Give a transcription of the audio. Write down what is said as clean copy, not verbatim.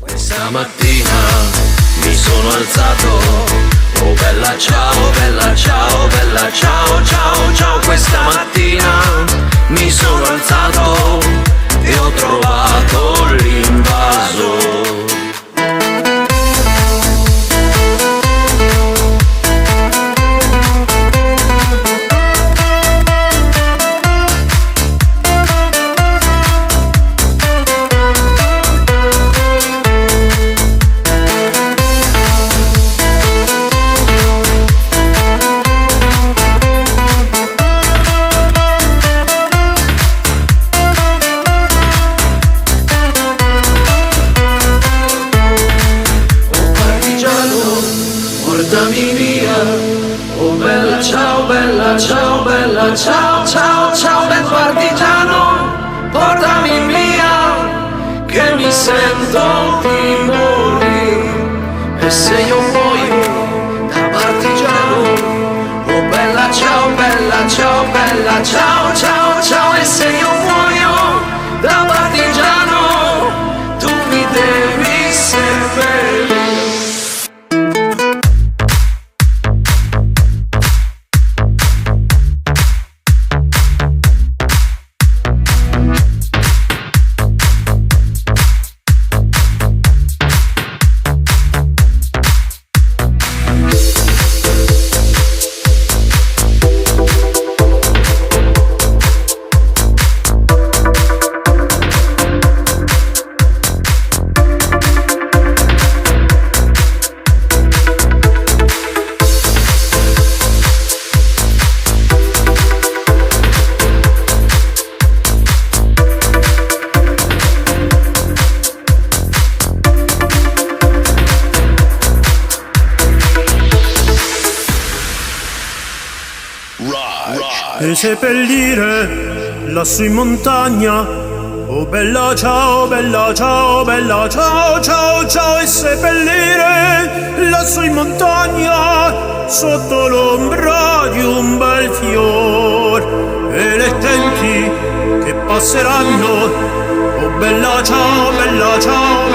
Stamattina mi sono alzato, oh bella ciao, bella ciao, bella ciao, ciao, ciao. Questa mattina mi sono alzato e ho trovato l'invaso. Portami via, oh bella ciao, bella ciao, bella ciao, ciao, ciao del partigiano, portami via, che mi sento di morire, e se io muoio da partigiano, oh bella ciao, bella ciao, bella ciao, ciao, ciao, e se io muoio da partigiano, tu mi devi seppellire. E seppellire lassù in montagna, oh bella ciao, bella ciao, bella ciao, ciao, ciao, e seppellire lassù in montagna, sotto l'ombra di un bel fior, e le genti che passeranno, oh bella ciao, bella ciao,